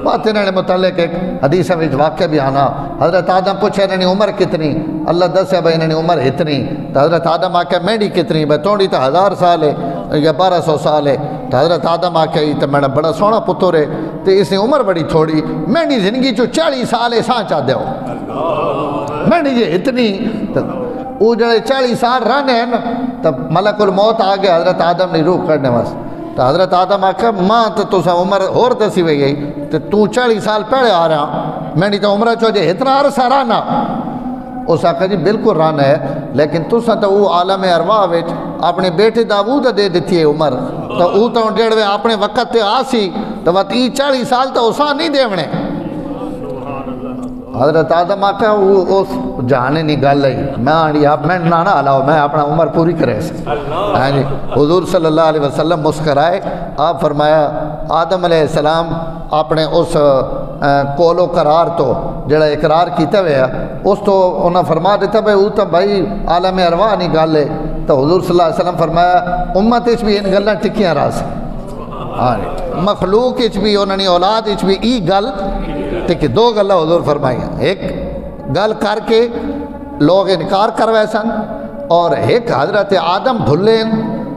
بات انہوں نے متعلق ایک حدیث میں واقعہ بھی آنا، حضرت آدم پوچھے انہوں نے عمر کتنی، اللہ دس ہے بھائی انہوں نے عمر اتنی، تو حضرت آدم آکے میری کتنی، بھائی توڑی تو 1000 سال ہے یا 1200 سال ہے، تو تو حضرت آدم آکھئی تو میرا بڑا سونا پتر ہے تو اس نے عمر بڑی تھوڑی میں نہیں زندگی چو 40 سال ایسا چاہ دے ہو میں نہیں یہ اتنی وہ جڑے 40 سال رہنے ہیں نا تب ملک الموت آگے حضرت آدم نے روح کرنے واس تو حضرت آدم آکھا ماں تو سا عمر اور دسی ہوئی گئی تو 40 سال پہلے آ رہا میں نہیں تو عمرہ چو جے اتنا عرصہ رہنا اس آکھا جی بالکل رہنا ہے لیکن تسا تو وہ عالم ارواح وچ اپنے بیٹے داود دے دیتی ہے عمر تو وہ تو ڈیڑھ اپنے وقت تے آسی تو وقت 40 سال تو اسا نہیں دیونے حضرت آدم آکھا وہ اس جانے نہیں گل ہے میں آنی آپ میں نانا علاؤ میں اپنا عمر پوری کرے سے حضور صلی اللہ علیہ وسلم مسکرائے آپ فرمایا آدم علیہ السلام اپنے اس قول و قرار تو جڑا اقرار کیتا ہوئے اس تو انہاں فرما دیتا بھائی وہ تو بھائی عالم ارواح نہیں گل ہے تو حضور صلی اللہ علیہ وسلم فرمایا امت اس بھی ان گلیں ٹکیاں راس مخلوق اس بھی انہوں نے اولاد اس بھی ای گل ٹکی دو گلہ حضور فرمائی ایک گل کر کے لوگ انکار کروائے سن اور ایک حضرت آدم بھلیں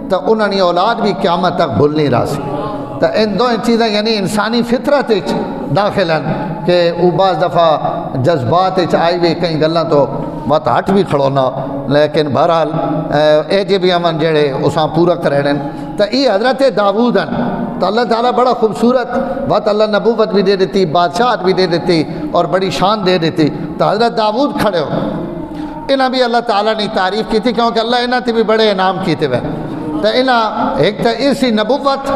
تو انہوں نے اولاد بھی قیامت تک بھول نہیں رہا سی تو ان دو چیزیں یعنی انسانی فطرت داخل ہیں کہ وہ بعض دفعہ جذبات آئی ہوئی کئی گلیں تو بات ہٹ بھی کھڑونا لیکن بہرحال اے جے بھی امن جڑے اساں پورا کریں تو یہ حضرت داود ہیں تو اللہ تعالیٰ بڑا خوبصورت بات اللہ نبوت بھی دے دیتی بادشاہت بھی دے دیتی اور بڑی شان دے دیتی تو حضرت داود کھڑے ہو انہاں بھی اللہ تعالیٰ نے تعریف کی تھی کیونکہ اللہ انہاں تھی بھی بڑے انعام کیتے ہوئے تو انہاں ایک تو اسی نبوت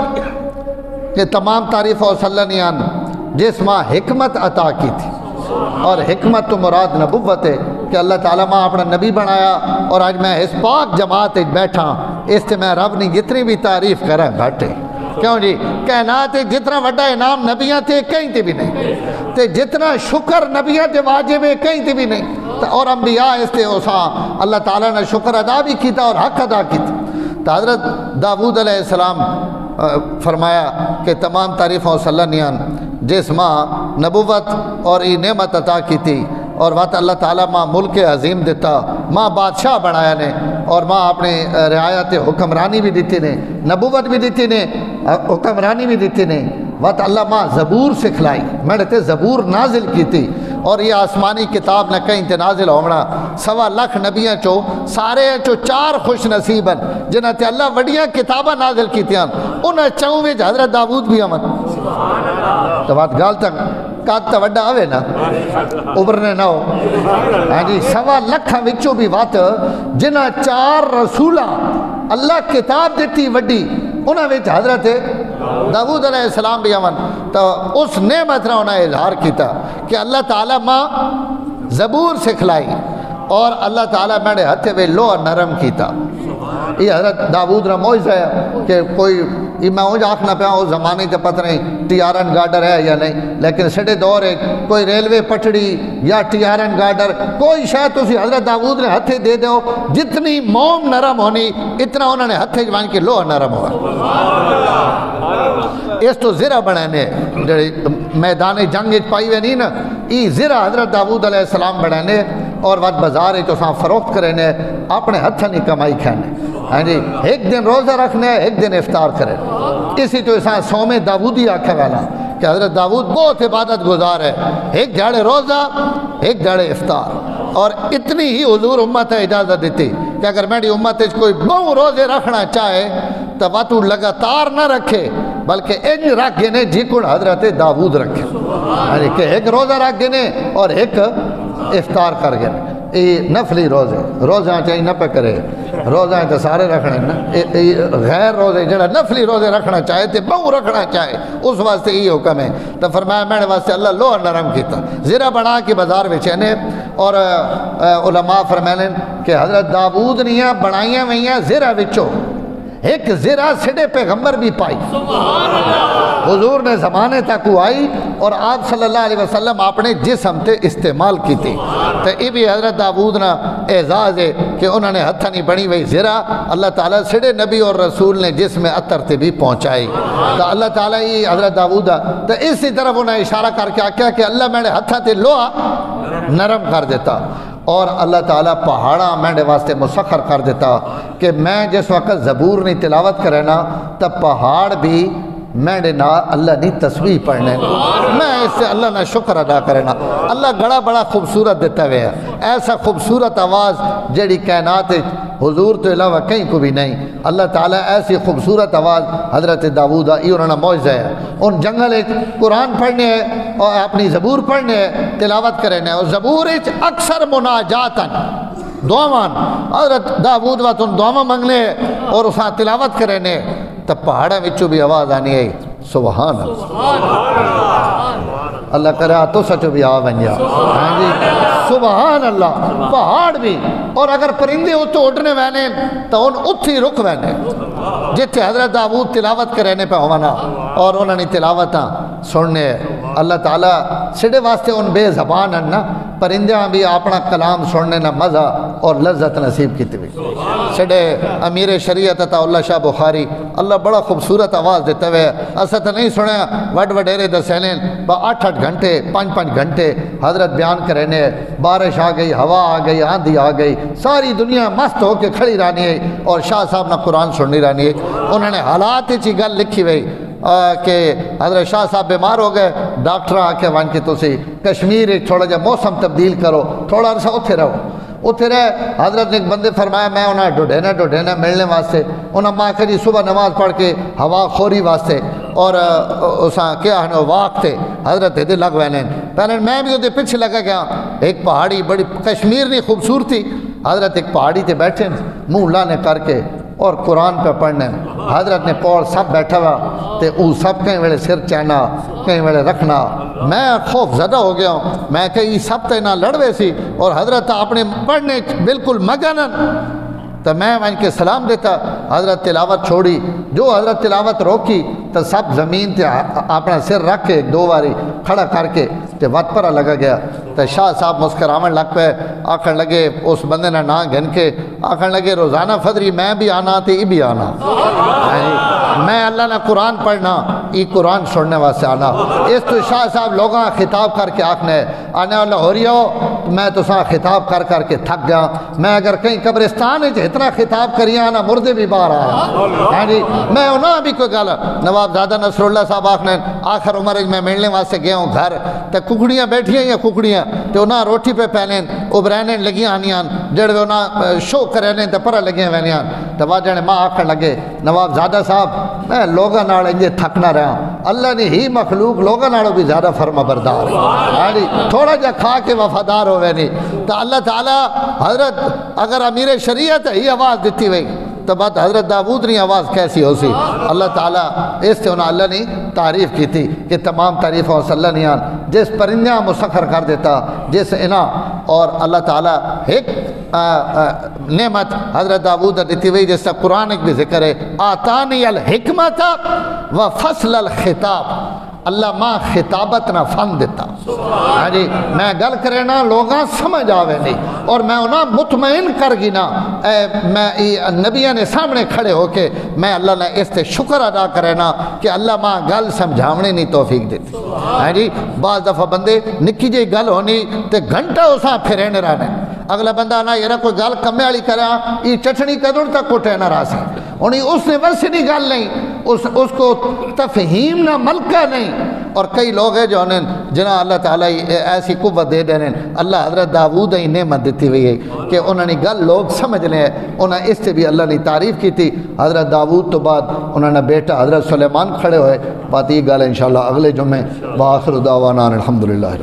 کہ تمام تعریف اور صلی اللہ علیہ جس ماں حکمت عطا کی تھی اور حکمت تو مراد نبوت ہے کہ اللہ تعالیٰ ماں اپنا نبی بنایا اور آج میں اس پاک جماعت بیٹھا اس سے میں رب نے جتنی بھی تعریف کرا گھٹے کیوں جی کائنات جتنا وڈا انعام نبیاں تھے کہیں تھے بھی نہیں تے جتنا شکر نبیاں تھے واجب ہے کہیں تھے بھی نہیں اور انبیاء اس سے اللہ تعالیٰ نے شکر ادا بھی کیتا اور حق ادا کیتا تو حضرت داود علیہ السلام فرمایا کہ تمام تعریفوں صلی اللہ علیہ جس ماں نبوت اور ای نعمت عطا کی تھی اور وقت اللہ تعالیٰ ماں ملک عظیم دیتا ماں بادشاہ بنایا نے اور ماں اپنے رعایت حکمرانی بھی دیتی نے نبوت بھی دیتی نے حکمرانی بھی دیتی نے وقت اللہ ماں زبور سکھلائی میں نے تے زبور نازل کی تھی اور یہ آسمانی کتاب نہ کہیں تے نازل ہونا 1.25 لاکھ نبیاں چو سارے چو 4 خوش نصیب ہیں جنہاں تے اللہ وڈیاں کتابہ نازل کی تھی انہیں چاہوں میں حضرت داود بھی آمد تو بات گال تک کات تا وڈا آوے نا ابرنے نہ ہو ہاں جی 1.25 لاکھ وچوں بھی بات جنہاں 4 رسولہ اللہ کتاب دیتی وڈی انہاں وچ حضرت داود علیہ السلام بھی آمد تو اس نعمت نے انہیں اظہار کیتا کہ اللہ تعالیٰ ماں زبور سکھلائی اور اللہ تعالیٰ میرے ہتھے میں لوہ نرم کیتا یہ حضرت داود نے موجزہ ہے کہ کوئی میں اونج آکھنا پیا اس زمانے تے پتہ نہیں ٹیارن گارڈر ہے یا نہیں لیکن سڑے دور ہے کوئی ریلوے پٹڑی یا ٹیارن گارڈر کوئی شاید تسی حضرت داود نے ہتھے دے دو جتنی موم نرم ہونی اتنا انہوں نے ہتھے جوان کے لوہ نرم ہوا اس تو زرہ بڑھانے میدان جنگ پائی ہوئے نہیں نا ای زرہ حضرت داود علیہ السلام بڑھانے اور وقت بازار تو ساں فروخت کرنے اپنے ہتھا نہیں کمائی کھانے ہاں جی ایک دن روزہ رکھنے ایک دن افطار کرے اسی تو اساں سومے داودی آکھا والا کہ حضرت داود بہت عبادت گزار ہے ایک جھاڑے روزہ ایک جھاڑے افطار اور اتنی ہی حضور امت ہے اجازت دیتی کہ اگر میری امت اس کوئی بہت روزے رکھنا چاہے تو وہ لگاتار نہ رکھے بلکہ انج رکھ گنے جیکن حضرت داود رکھے یعنی کہ ایک روزہ رکھ گنے اور ایک افطار کر گنے یہ نفلی روزے روزہ چاہیے نہ پہ کرے روزہ تو سارے رکھنے نا غیر روزے جڑا نفلی روزے رکھنا چاہے تو بہو رکھنا چاہے اس واسطے یہ حکم ہے تو فرمایا میں نے واسطے اللہ لوہ نرم کیتا زرہ بنا کے بازار بچینے اور علماء فرمائیں کہ حضرت داود نیاں بنائیاں ویاں زرہ وچو ایک زرہ سڑے پیغمبر بھی پائی حضور نے زمانے تک وہ آئی اور آپ صلی اللہ علیہ وسلم اپنے جسم تے استعمال کی تھی تو یہ بھی حضرت داود نا اعزاز ہے کہ انہوں نے ہتھا نہیں بنی وہی زرہ اللہ تعالیٰ سڑے نبی اور رسول نے جسم عطر تے بھی پہنچائی تو اللہ تعالیٰ یہ حضرت داود تو اسی طرف انہیں اشارہ کر کے آکھیا کہ اللہ میرے ہتھا تے لوہا نرم کر دیتا اور اللہ تعالیٰ پہاڑا میرے واسطے مسخر کر دیتا کہ میں جس وقت زبور نہیں تلاوت کرے نا تب پہاڑ بھی میرے نا اللہ نہیں تسبیح پڑھنے میں اس سے اللہ نے شکر ادا کرنا اللہ گڑا بڑا خوبصورت دیتا ہوئے ہے ایسا خوبصورت آواز جڑی کائنات حضور تو علاوہ کہیں کو بھی نہیں اللہ تعالیٰ ایسی خوبصورت آواز حضرت داؤد یہ انہوں نے معجزہ ہے ان جنگل قرآن پڑھنے ہے اور اپنی زبور پڑھنے ہے تلاوت کرنے اور زبور اکثر مناجاتن دعوان حضرت داؤد و تم دعوا منگلے اور اساں تلاوت کرنے تب پہاڑا وچوں بھی آواز آنی ہے سبحان اللہ کرا تو سچو بھی آ بن جا سبحان اللہ پہاڑ بھی اور اگر پرندے اتو اڑنے وینے تو ان اتھی رک وینے جتھے حضرت داؤد تلاوت کرنے پہ ہونا اور انہوں نے تلاوتاں سننے اللہ تعالیٰ سڑے واسطے ان بے زبان ہیں نا پرندیاں بھی اپنا کلام سننے نا مزہ اور لذت نصیب کی تھی سڑے امیر شریعت عطا اللہ شاہ بخاری اللہ بڑا خوبصورت آواز دیتے ہوئے اسا تو نہیں سنیا وڈ وڈیرے دسینین با 8-8 گھنٹے 5-5 گھنٹے حضرت بیان کرنے بارش آ گئی ہوا آ گئی آندھی آ گئی ساری دنیا مست ہو کے کھڑی رہنی ہے اور شاہ صاحب نے قرآن سننی رہنی ہے انہوں نے حالات چی گل لکھی ہوئی کہ حضرت شاہ صاحب بیمار ہو گئے ڈاکٹر آ کے وہاں کی تسی کشمیر ایک تھوڑا جا موسم تبدیل کرو تھوڑا عرصہ اتھے رہو اتھے رہے حضرت نے ایک بندے فرمایا میں انہیں ڈوڈینا ملنے واسطے انہیں ماں کہ جی صبح نماز پڑھ کے ہوا خوری واسطے اور اساں کیا ہے واق تھے حضرت دے لگ وینے پہلے میں بھی وہ پیچھے لگا گیا ایک پہاڑی بڑی کشمیر نہیں خوبصورتی حضرت ایک پہاڑی تے بیٹھے منہ لانے کر کے اور قرآن پہ پڑھنے حضرت نے پول سب بیٹھا ہوا تے او سب کہیں ویلے سر چینا کہیں ویلے رکھنا میں خوف زدہ ہو گیا ہوں میں کہ یہ سب تے نہ لڑوے سی اور حضرت اپنے پڑھنے بالکل مگنن تو میں ان کے سلام دیتا حضرت تلاوت چھوڑی جو حضرت تلاوت روکی تو سب زمین تے اپنا سر رکھ کے 2 باری کھڑا کر کے تے وط پرا لگا گیا تو شاہ صاحب مسکراون لگ پہ آکھن لگے اس بندے نے نا گھن کے آکھن لگے روزانہ فدری میں بھی آنا تے یہ بھی آنا میں اللہ نے قرآن پڑھنا یہ قرآن سننے واسطے آنا اس تو شاہ صاحب لوگاں خطاب کر کے آکھنے آنے والا ہو رہی ہو میں تو ساں خطاب کر کے تھک گیا میں اگر کہیں قبرستان ہے اتنا خطاب کری آنا مردے بھی باہر آیا جی میں انہاں بھی کوئی گل نواب زادہ نصر اللہ صاحب آکھنے آخر عمر میں ملنے واسطے گیا ہوں گھر تو ککڑیاں بیٹھی ہیں یا ککڑیاں تو انہاں روٹی پہ پہنیں ابرینیں لگی آنیاں جڑے انہاں شو کرنے تو پرہ لگی وینیاں تو واجہ نے ماں آکھن لگے نواب زادہ صاحب میں لوگاں نال انجے تھک نہ رہا اللہ نے ہی مخلوق لوگاں نالوں بھی زیادہ فرما بردار ہے تھوڑا جا کھا کے وفادار ہوئے نہیں تو اللہ تعالیٰ حضرت اگر امیر شریعت ہی آواز دیتی ہوئی تو بات حضرت داؤد نے آواز کیسی ہو سی اللہ تعالیٰ اس سے انہوں اللہ نے تعریف کی تھی کہ تمام تعریفوں سے اللہ نے جس پرندیاں مسخر کر دیتا جس انہاں اور اللہ تعالیٰ ایک نعمت حضرت داؤد دیتی ہوئی جس سے قرآن ایک بھی ذکر ہے آتانی الحکمت و فصل الخطاب اللہ ماں خطابت نہ فن دیتا جی میں گل کرے نا لوگاں سمجھ آوے نہیں اور میں انہاں مطمئن کر گی نا میں نبیہ نے سامنے کھڑے ہو کے میں اللہ نے اس سے شکر ادا کرے نا کہ اللہ ماں گل سمجھاونے نہیں توفیق دیتی جی بعض دفعہ بندے نکی جی گل ہونی تے گھنٹہ اساں پھرینے رہنے اگلا بندہ نا یہ کوئی گل کمے والی کرا یہ چٹنی قدر تک کوٹے نہ راسی انہیں اس نے ورسی نہیں گل نہیں اس کو تفہیم نہ ملکہ نہیں اور کئی لوگ ہیں جو انہیں جنہاں اللہ تعالیٰ ایسی قوت دے دینے اللہ حضرت داؤد ہی نعمت دیتی ہوئی ہے کہ انہوں نے گل لوگ سمجھ لیں انہیں اس سے بھی اللہ نے تعریف کی تھی حضرت داؤد تو بعد انہوں نے بیٹا حضرت سلیمان کھڑے ہوئے بات یہ گل انشاءاللہ اگلے جمعے وآخر دعوانا الحمدللہ